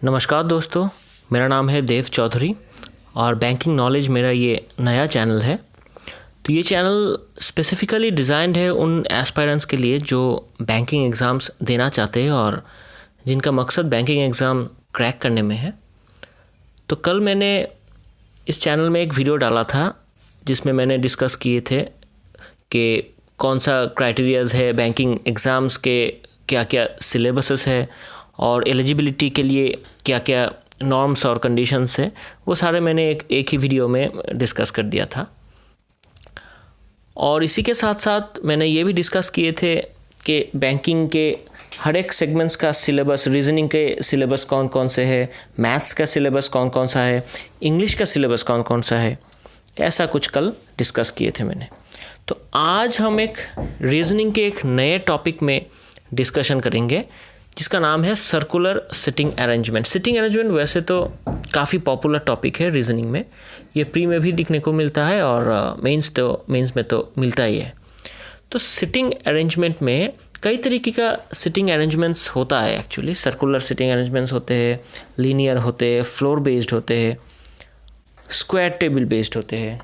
नमस्कार दोस्तों, मेरा नाम है देव चौधरी और बैंकिंग नॉलेज मेरा ये नया चैनल है। तो ये चैनल स्पेसिफ़िकली डिज़ाइंड है उन एस्पायरेंट्स के लिए जो बैंकिंग एग्ज़ाम्स देना चाहते हैं और जिनका मकसद बैंकिंग एग्ज़ाम क्रैक करने में है। तो कल मैंने इस चैनल में एक वीडियो डाला था जिसमें मैंने डिस्कस किए थे कि कौन सा क्राइटेरियाज़ है बैंकिंग एग्ज़ाम्स के, क्या क्या सिलेबसेस है और एलिजिबिलिटी के लिए क्या क्या नॉर्म्स और कंडीशंस है, वो सारे मैंने एक ही वीडियो में डिस्कस कर दिया था। और इसी के साथ साथ मैंने ये भी डिस्कस किए थे कि बैंकिंग के हर एक सेगमेंट्स का सिलेबस, रीजनिंग के सिलेबस कौन कौन से है, मैथ्स का सिलेबस कौन कौन सा है, इंग्लिश का सिलेबस कौन कौन सा है, ऐसा कुछ कल डिस्कस किए थे मैंने। तो आज हम एक रीजनिंग के एक नए टॉपिक में डिस्कशन करेंगे जिसका नाम है circular sitting arrangement. Sitting arrangement वैसे तो काफ़ी पॉपुलर टॉपिक है रीजनिंग में, ये प्री में भी दिखने को मिलता है और मेंस में तो मिलता ही है। तो सिटिंग अरेंजमेंट में कई तरीके का सिटिंग अरेंजमेंट्स होता है। एक्चुअली सर्कुलर सिटिंग अरेंजमेंट्स होते हैं, लीनियर होते हैं, फ्लोर बेस्ड होते हैं, स्क्वायर टेबल बेस्ड होते हैं।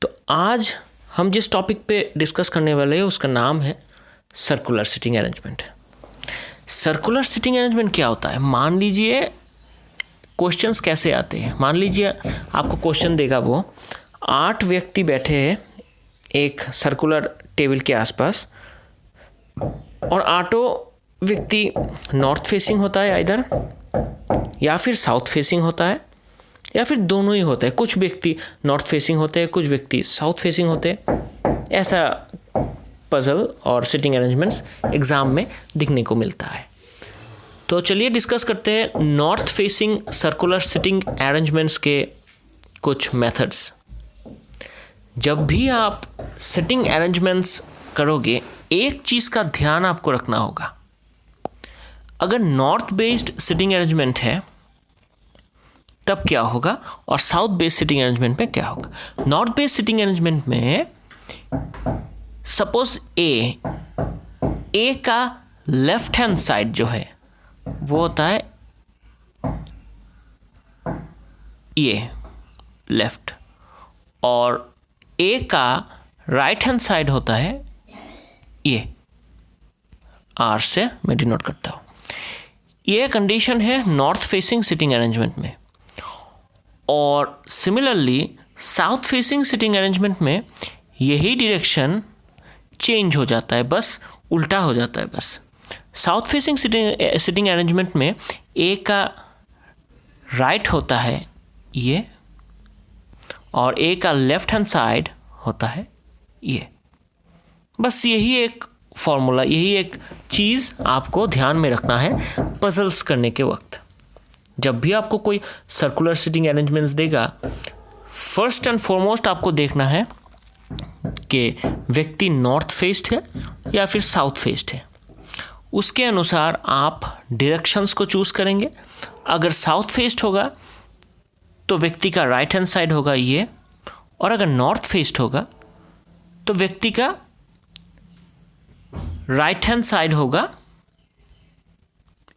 तो आज हम जिस टॉपिक पे डिस्कस करने वाले हैं उसका नाम है circular sitting arrangement. Circular sitting arrangement क्या होता है? मान लीजिए क्वेश्चंस कैसे आते हैं। मान लीजिए आपको क्वेश्चन देगा वो 8 व्यक्ति बैठे हैं एक सर्कुलर टेबल के आसपास और 8 व्यक्ति नॉर्थ फेसिंग होता है इधर, या फिर साउथ फेसिंग होता है, या फिर दोनों ही होता है। कुछ व्यक्ति नॉर्थ फेसिंग होते हैं, कुछ व्यक्ति साउथ फेसिंग होते हैं। ऐसा पजल और सिटिंग अरेंजमेंट्स एग्ज़ाम में दिखने को मिलता है। तो चलिए डिस्कस करते हैं north facing circular sitting arrangements के कुछ मेथड्स। जब भी आप सिटिंग अरेंजमेंट्स करोगे, एक चीज़ का ध्यान आपको रखना होगा। अगर नॉर्थ बेस्ड सिटिंग अरेंजमेंट है तब क्या होगा और साउथ बेस्ड सिटिंग अरेंजमेंट में क्या होगा। नॉर्थ बेस्ड सिटिंग अरेंजमेंट में सपोज ए का लेफ्ट हैंड साइड जो है वो होता है ये लेफ्ट, और ए का राइट हैंड साइड होता है ये। आर से मैं डिनोट करता हूँ। ये कंडीशन है नॉर्थ फेसिंग सिटिंग अरेंजमेंट में। और similarly south facing sitting arrangement में यही डायरेक्शन चेंज हो जाता है, बस उल्टा हो जाता है बस। साउथ फेसिंग सिटिंग अरेंजमेंट में ए का राइट होता है ये और ए का लेफ्ट हैंड साइड होता है ये। बस यही एक फॉर्मूला, यही एक चीज़ आपको ध्यान में रखना है पजल्स करने के वक्त। जब भी आपको कोई सर्कुलर सिटिंग अरेंजमेंट्स देगा, फर्स्ट एंड फॉरमोस्ट आपको देखना है कि व्यक्ति नॉर्थ फेस्ड है या फिर साउथ फेस्ड है। उसके अनुसार आप डायरेक्शंस को चूज़ करेंगे। अगर साउथ फेस्ड होगा तो व्यक्ति का राइट हैंड साइड होगा ये, और अगर नॉर्थ फेस्ड होगा तो व्यक्ति का राइट हैंड साइड होगा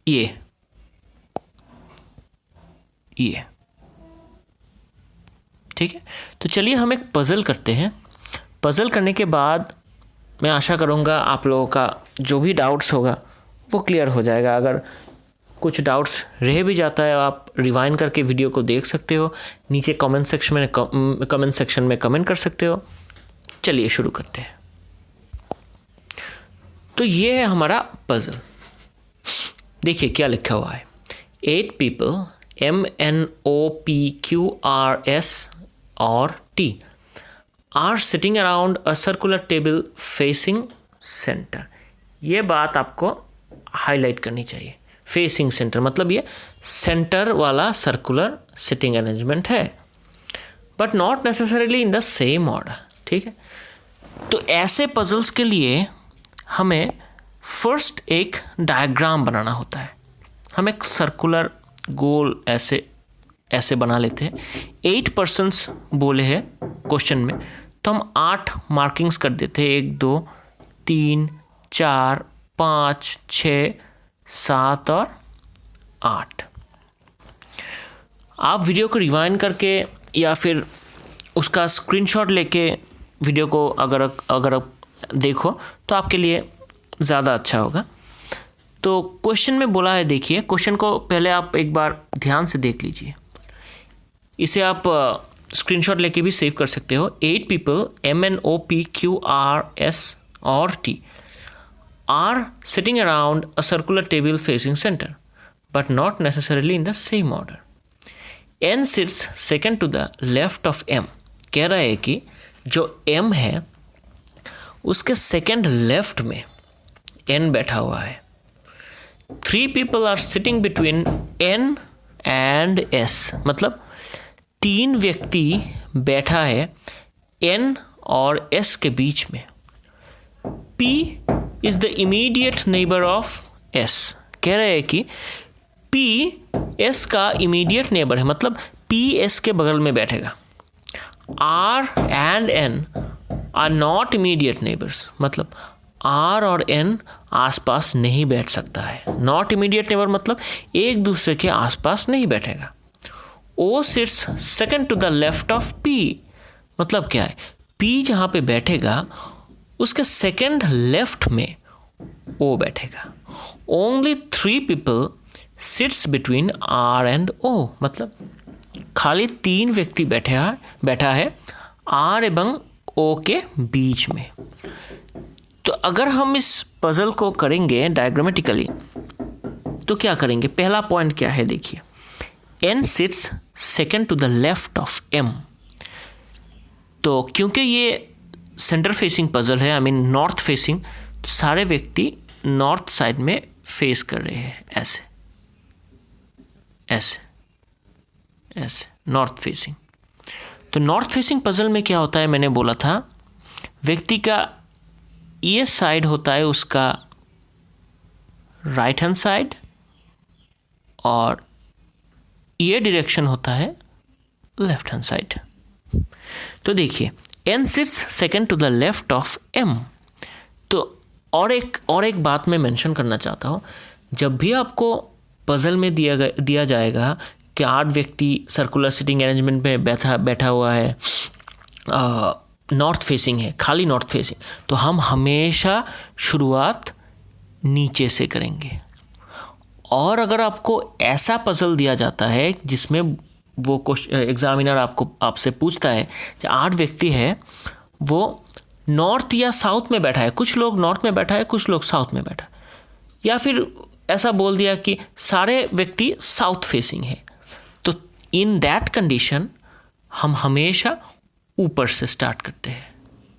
ये। ठीक है, तो चलिए हम एक पजल करते हैं। पजल करने के बाद मैं आशा करूँगा आप लोगों का जो भी डाउट्स होगा वो क्लियर हो जाएगा। अगर कुछ डाउट्स रह भी जाता है आप रिवाइंड करके वीडियो को देख सकते हो, नीचे कमेंट सेक्शन में कमेंट कर सकते हो। चलिए शुरू करते हैं। तो ये है हमारा पजल। देखिए क्या लिखा हुआ है। 8 people MNOPQRS or T are sitting around a circular table facing center। ये बात आपको हाईलाइट करनी चाहिए। फेसिंग सेंटर मतलब ये सेंटर वाला सर्कुलर सिटिंग अरेंजमेंट है, but not necessarily in the same order. ठीक है, तो ऐसे पजल्स के लिए हमें फर्स्ट एक डायग्राम बनाना होता है। हम एक सर्कुलर गोल ऐसे बना लेते हैं। 8 पर्सन्स बोले हैं क्वेश्चन में, तो हम 8 मार्किंग्स कर देते हैं। 1 2 3 4 5 6 7 और 8। आप वीडियो को रिवाइंड करके या फिर उसका स्क्रीनशॉट लेके वीडियो को अगर आप देखो तो आपके लिए ज़्यादा अच्छा होगा। तो क्वेश्चन में बोला है, देखिए क्वेश्चन को पहले आप एक बार ध्यान से देख लीजिए। इसे आप स्क्रीनशॉट लेके भी सेव कर सकते हो। 8 people MNOPQRS और T are sitting around a circular table facing center, but not necessarily in the same order. N sits second to the left of M. कह रहा है कि जो M है उसके सेकेंड लेफ्ट में N बैठा हुआ है। 3 people are sitting between N and S, मतलब 3 व्यक्ति बैठा है N और S के बीच में। P is the immediate neighbor of S. कह रहे हैं कि P S का immediate neighbor है, मतलब P S के बगल में बैठेगा। R and N are not immediate neighbors, मतलब R और N आसपास नहीं बैठ सकता है। Not immediate neighbor मतलब एक दूसरे के आसपास नहीं बैठेगा। O sits second to the left of P, मतलब क्या है, P जहाँ पे बैठेगा उसके सेकेंड लेफ्ट में O बैठेगा। Only 3 people sits between R and O, मतलब खाली 3 व्यक्ति बैठा है R एवं O के बीच में। तो अगर हम इस पजल को करेंगे डायग्रामेटिकली तो क्या करेंगे, पहला पॉइंट क्या है देखिए, N sits second to the left of M। तो क्योंकि ये सेंटर फेसिंग पजल है, आई मीन नॉर्थ फेसिंग, तो सारे व्यक्ति नॉर्थ साइड में फेस कर रहे हैं, ऐसे ऐसे ऐसे नॉर्थ फेसिंग। तो नॉर्थ फेसिंग पजल में क्या होता है, मैंने बोला था व्यक्ति का ये साइड होता है उसका राइट हैंड साइड और ये डायरेक्शन होता है लेफ्ट हैंड साइड। तो देखिए N sits second to the left of M। तो और एक बात मैं मेंशन करना चाहता हूँ, जब भी आपको पजल में दिया जाएगा कि 8 व्यक्ति सर्कुलर सिटिंग अरेंजमेंट में बैठा हुआ है, नॉर्थ फेसिंग है, खाली नॉर्थ फेसिंग, तो हम हमेशा शुरुआत नीचे से करेंगे। और अगर आपको ऐसा पजल दिया जाता है जिसमें वो एग्जामिनर आपसे पूछता है कि 8 व्यक्ति है, वो नॉर्थ या साउथ में बैठा है, कुछ लोग नॉर्थ में बैठा है, कुछ लोग साउथ में बैठा है, या फिर ऐसा बोल दिया कि सारे व्यक्ति साउथ फेसिंग है, तो इन दैट कंडीशन हम हमेशा ऊपर से स्टार्ट करते हैं,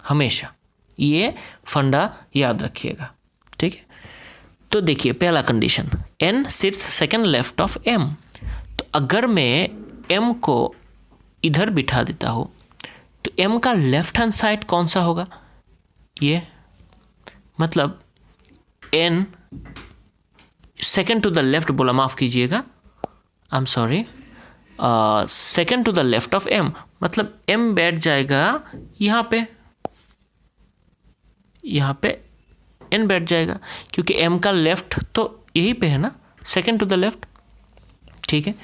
हमेशा। ये फंडा याद रखिएगा, ठीक है। तो देखिए पहला condition, N sits second left of M। तो अगर मैं M को इधर बिठा देता हूँ तो M का लेफ्ट हैंड साइड कौन सा होगा, ये, मतलब N second to the left बोला, माफ़ कीजिएगा, I am sorry, second to the left of M, मतलब M बैठ जाएगा यहाँ पे N बैठ जाएगा, क्योंकि M का लेफ्ट तो यहीं पे है ना, सेकेंड टू द लेफ्ट, ठीक है।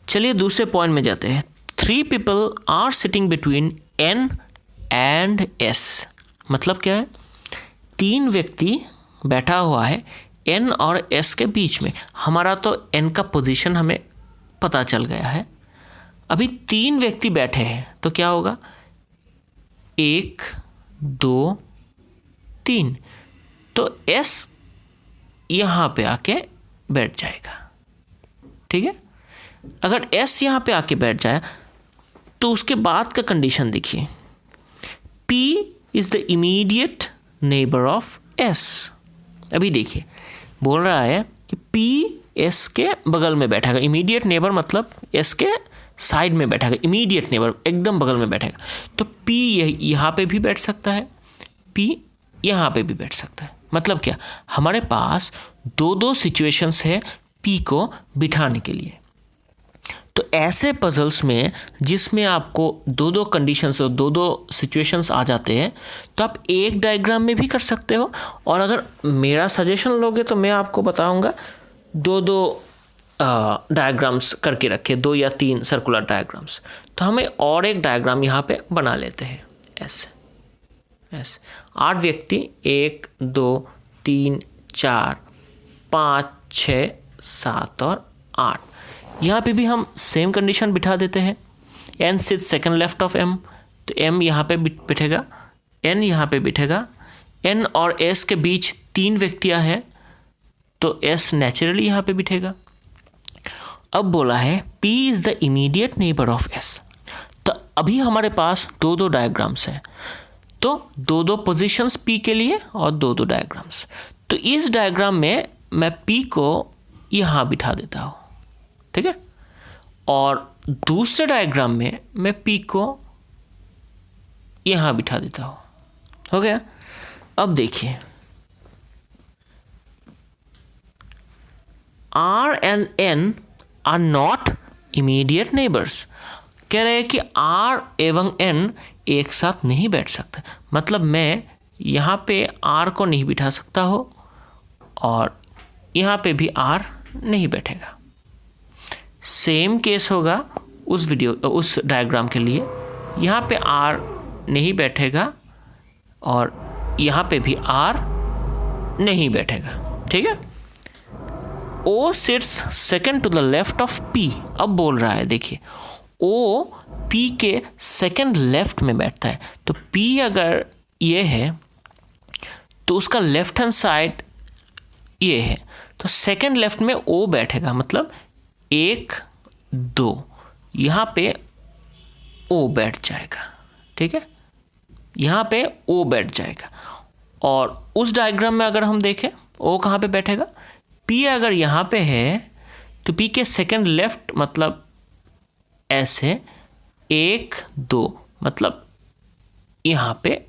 चलिए दूसरे पॉइंट में जाते हैं। 3 people are sitting between N and S, मतलब क्या है, 3 व्यक्ति बैठा हुआ है N और S के बीच में। हमारा तो N का पोजीशन हमें पता चल गया है। अभी 3 व्यक्ति बैठे हैं तो क्या होगा, 1 2 3, तो S यहाँ पे आके बैठ जाएगा, ठीक है। अगर S यहाँ पे आके बैठ जाए तो उसके बाद का कंडीशन देखिए, P is the immediate neighbour of S। अभी देखिए बोल रहा है कि P S के बगल में बैठेगा, इमीडिएट नेबर मतलब S के साइड में बैठेगा, इमीडिएट नेबर एकदम बगल में बैठेगा। तो P यहाँ पे भी बैठ सकता है, P यहाँ पे भी बैठ सकता है। मतलब क्या, हमारे पास 2 सिचुएशंस है P को बिठाने के लिए। तो ऐसे पजल्स में जिसमें आपको 2 कंडीशंस और 2 सिचुएशंस आ जाते हैं, तो आप एक डायग्राम में भी कर सकते हो, और अगर मेरा सजेशन लोगे तो मैं आपको बताऊंगा 2 डायग्राम्स करके रखे, 2 या 3 सर्कुलर डायग्राम्स, तो हमें और एक डायग्राम यहाँ पे बना लेते हैं ऐसे। 8 व्यक्ति 1 2 3 4 5 6 7 और 8। यहाँ पे भी हम सेम कंडीशन बिठा देते हैं। n sit second left of m, तो m यहाँ पे बैठेगा, n यहाँ पे बैठेगा। n और s के बीच 3 व्यक्तियाँ हैं, तो s नेचुरली यहाँ पे बैठेगा। अब बोला है p is the immediate neighbour of s, तो अभी हमारे पास 2 डायग्राम्स हैं, तो 2 पोजीशंस p के लिए और 2 डायग्राम्स। तो इस डायग्राम में मैं p को यहाँ बिठा देता हूँ, ठीक है, और दूसरे डायग्राम में मैं p को यहाँ बिठा देता हूँ। हो गया। अब देखिए, R and N are not immediate neighbors। कह रहे हैं कि R एवं N एक साथ नहीं बैठ सकते, मतलब मैं यहाँ पे R को नहीं बिठा सकता हो और यहाँ पे भी R नहीं बैठेगा। सेम केस होगा उस डायग्राम के लिए, यहाँ पे R नहीं बैठेगा और यहाँ पे भी R नहीं बैठेगा, ठीक है। O sits second to the left of P। अब बोल रहा है, देखिए O P के सेकंड लेफ्ट में बैठता है, तो P अगर ये है तो उसका लेफ्ट हैंड साइड ये है, तो सेकंड लेफ्ट में O बैठेगा, मतलब 1 2 यहाँ पे O बैठ जाएगा, ठीक है, यहाँ पे O बैठ जाएगा। और उस डायग्राम में अगर हम देखें O कहाँ पे बैठेगा, P अगर यहाँ पे है तो P के सेकंड लेफ्ट मतलब ऐसे 1 2, मतलब यहाँ पे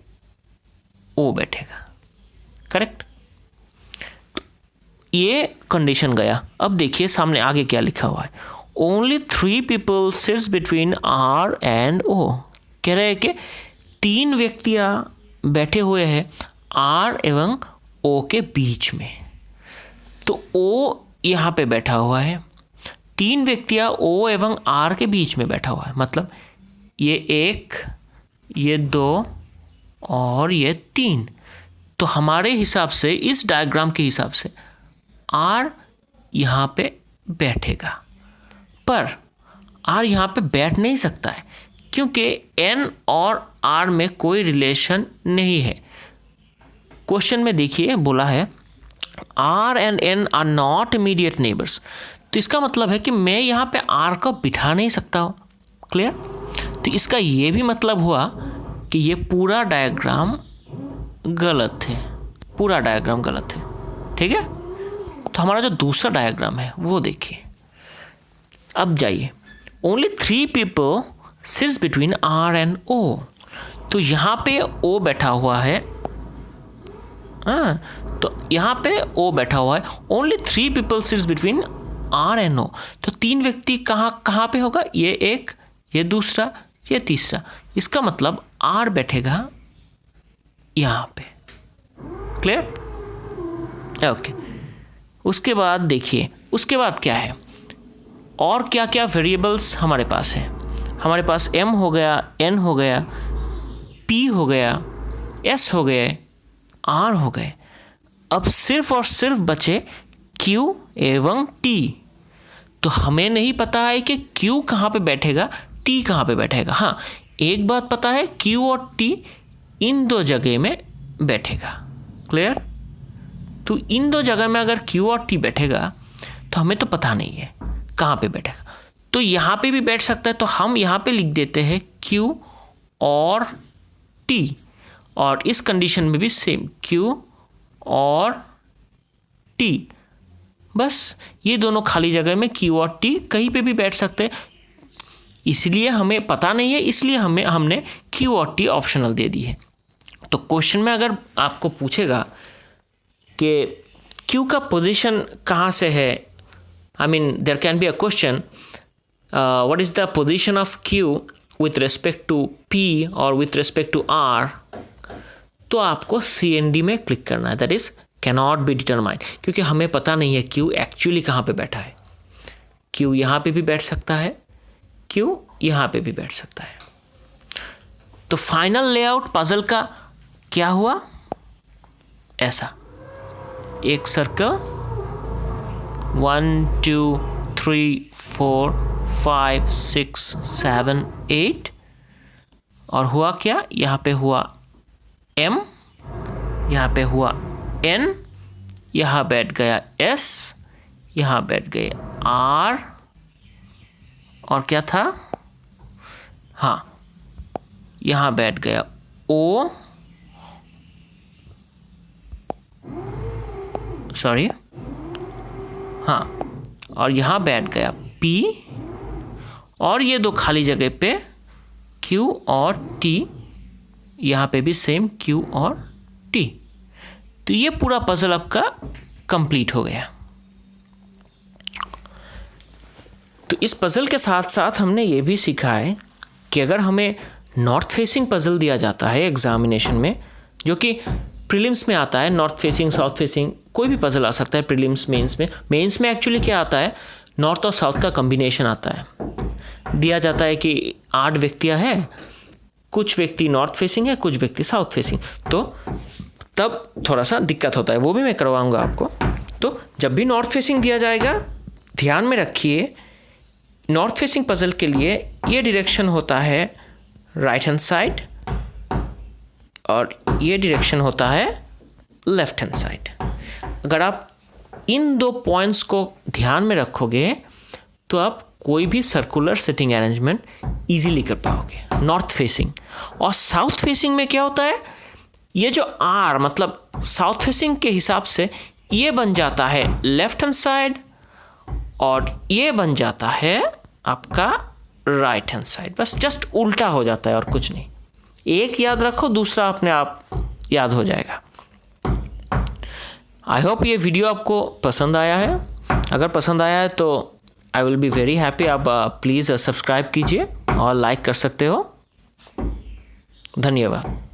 O बैठेगा, करेक्ट। ये कंडीशन गया। अब देखिए सामने आगे क्या लिखा हुआ है, only 3 people sits between R and O। कह रहे हैं कि 3 व्यक्तियाँ बैठे हुए हैं R एवं O के बीच में, तो O यहाँ पे बैठा हुआ है, 3 व्यक्तियाँ O एवं R के बीच में बैठा हुआ है, मतलब ये 1 ये 2 और ये 3। तो हमारे हिसाब से, इस डायग्राम के हिसाब से R यहाँ पे बैठेगा, पर R यहाँ पे बैठ नहीं सकता है क्योंकि N और R में कोई रिलेशन नहीं है। क्वेश्चन में देखिए बोला है R and N are not immediate neighbors, तो इसका मतलब है कि मैं यहाँ पे R को बिठा नहीं सकता हूँ। क्लियर। तो इसका ये भी मतलब हुआ कि ये पूरा डायग्राम गलत है, पूरा डायग्राम गलत है, ठीक है। तो हमारा जो दूसरा डायग्राम है वो देखिए। अब जाइए, only 3 people sits between R and O, तो यहाँ पे O बैठा हुआ है, तो यहाँ पे O बैठा हुआ है। Only 3 people sits between R and O, तो 3 व्यक्ति कहाँ पे होगा, ये एक, ये दूसरा, ये तीसरा। इसका मतलब R बैठेगा यहाँ पे। क्लियर। ओके। उसके बाद देखिए, उसके बाद क्या है, और क्या क्या वेरिएबल्स हमारे पास हैं। हमारे पास M हो गया, N हो गया, P हो गया, S हो गए, R हो गए। अब सिर्फ और सिर्फ बचे Q एवं T। तो हमें नहीं पता है कि Q कहाँ पे बैठेगा, T कहाँ पे बैठेगा। हाँ, एक बात पता है, Q और T इन 2 जगह में बैठेगा। क्लियर। तो इन 2 जगह में अगर Q और T बैठेगा तो हमें तो पता नहीं है कहाँ पे बैठेगा। तो यहाँ पे भी बैठ सकता है, तो हम यहाँ पे लिख देते हैं Q और T, और इस कंडीशन में भी सेम Q और T। बस ये दोनों खाली जगह में Q और T कहीं पे भी बैठ सकते हैं, इसलिए हमें पता नहीं है, इसलिए हमने Q और T ऑप्शनल दे दी है। तो क्वेश्चन में अगर आपको पूछेगा कि Q का पोजीशन कहाँ से है, I mean there can be a question, what is the position of Q with respect to P or with respect to R, तो आपको CND में क्लिक करना है, that is cannot be determined, क्योंकि हमें पता नहीं है Q एक्चुअली कहाँ पे बैठा है। Q यहाँ पे भी बैठ सकता है, Q यहाँ पे भी बैठ सकता है। तो फाइनल लेआउट पजल का क्या हुआ? ऐसा एक सर्कल 1 2 3 4 5 6 7 8 और हुआ क्या? यहाँ पे हुआ M, यहाँ पे हुआ N, यहाँ बैठ गया S, यहाँ बैठ गए R और क्या था? हाँ, यहाँ बैठ गया O, सॉरी, हाँ, और यहाँ बैठ गया P और ये दो खाली जगह पे Q और T, यहाँ पे भी सेम Q और T। तो ये पूरा पजल आपका कंप्लीट हो गया। तो इस पजल के साथ साथ हमने ये भी सीखा है कि अगर हमें नॉर्थ फेसिंग पजल दिया जाता है एग्जामिनेशन में, जो कि प्रीलिम्स में आता है, नॉर्थ फेसिंग, साउथ फेसिंग, कोई भी पजल आ सकता है प्रीलिम्स, मेंस में। मेंस में एक्चुअली क्या आता है? नॉर्थ और साउथ का कॉम्बिनेशन आता है। दिया जाता है कि 8 व्यक्तियाँ हैं, कुछ व्यक्ति नॉर्थ फेसिंग है, कुछ व्यक्ति साउथ फेसिंग, तो तब थोड़ा सा दिक्कत होता है, वो भी मैं करवाऊंगा आपको। तो जब भी नॉर्थ फेसिंग दिया जाएगा, ध्यान में रखिए नॉर्थ फेसिंग पजल के लिए ये डायरेक्शन होता है राइट हैंड साइड और ये डायरेक्शन होता है लेफ्ट हैंड साइड। अगर आप इन दो पॉइंट्स को ध्यान में रखोगे तो आप कोई भी सर्कुलर सिटिंग अरेंजमेंट इजीली कर पाओगे नॉर्थ फेसिंग। और साउथ फेसिंग में क्या होता है? ये जो आर मतलब साउथ फेसिंग के हिसाब से ये बन जाता है लेफ्ट हैंड साइड और ये बन जाता है आपका राइट हैंड साइड। बस जस्ट उल्टा हो जाता है और कुछ नहीं। एक याद रखो, दूसरा अपने आप याद हो जाएगा। आई होप ये वीडियो आपको पसंद आया है। अगर पसंद आया है तो I will be very happy. आप प्लीज़ सब्सक्राइब कीजिए और लाइक कर सकते हो। धन्यवाद।